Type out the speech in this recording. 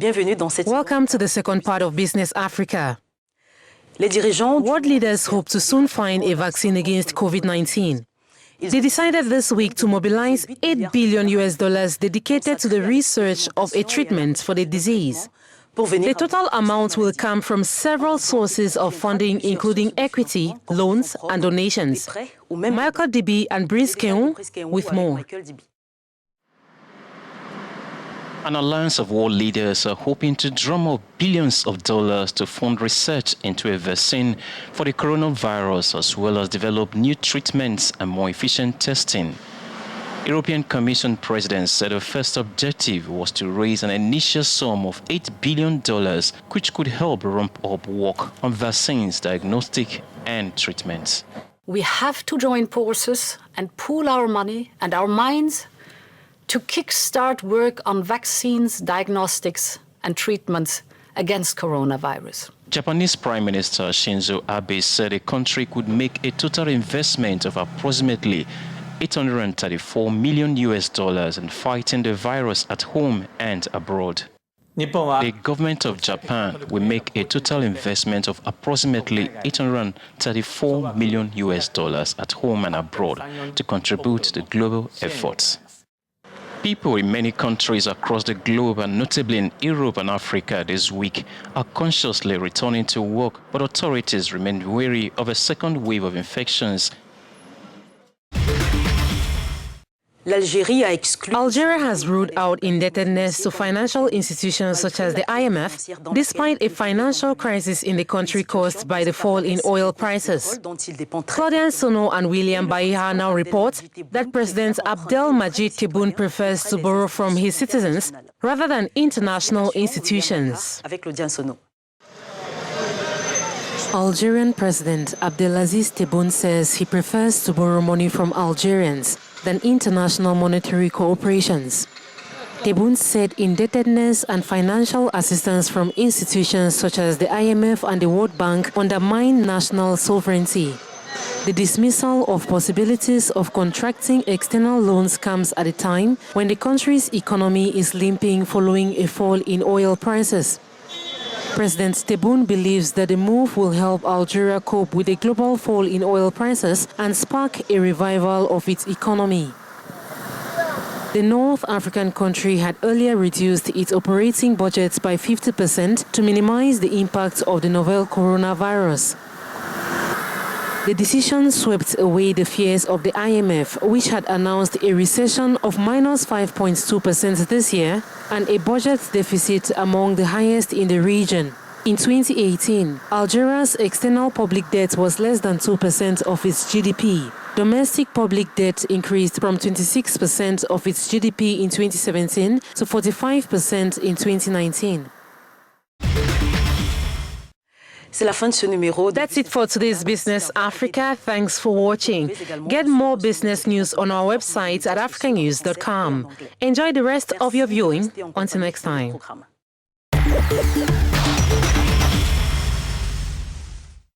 Welcome to the second part of Business Africa. World World leaders hope to soon find a vaccine against COVID-19. They decided this week to mobilize $8 billion dedicated to the research of a treatment for the disease. The total amount will come from several sources of funding, including equity, loans, and donations. Michael Dibi and Brice Keon with more. An alliance of world leaders are hoping to drum up billions of dollars to fund research into a vaccine for the coronavirus, as well as develop new treatments and more efficient testing. European Commission President said the first objective was to raise an initial sum of $8 billion, which could help ramp up work on vaccines, diagnostic and treatments. We have to join forces and pool our money and our minds to kickstart work on vaccines, diagnostics and treatments against coronavirus. Japanese Prime Minister Shinzo Abe said the country could make a total investment of approximately $834 million in fighting the virus at home and abroad. The government of Japan will make a total investment of approximately $834 million at home and abroad to contribute to the global efforts. People in many countries across the globe, and notably in Europe and Africa this week, are consciously returning to work, but authorities remain wary of a second wave of infections. Algeria has ruled out indebtedness to financial institutions such as the IMF, despite a financial crisis in the country caused by the fall in oil prices. Claudian Sono and William Baiha now report that President Abdelmadjid Tebboune prefers to borrow from his citizens rather than international institutions. Algerian President Abdelaziz Tebboune says he prefers to borrow money from Algerians than international monetary corporations. Tebboune said indebtedness and financial assistance from institutions such as the IMF and the World Bank undermine national sovereignty. The dismissal of possibilities of contracting external loans comes at a time when the country's economy is limping following a fall in oil prices. President Tebboune believes that the move will help Algeria cope with a global fall in oil prices and spark a revival of its economy. The North African country had earlier reduced its operating budgets by 50% to minimize the impact of the novel coronavirus. The decision swept away the fears of the IMF, which had announced a recession of -5.2% this year and a budget deficit among the highest in the region. In 2018, Algeria's external public debt was less than 2% of its GDP. Domestic public debt increased from 26% of its GDP in 2017 to 45% in 2019. That's it for today's Business Africa. Thanks for watching. Get more business news on our website at africanews.com. Enjoy the rest of your viewing. Until next time.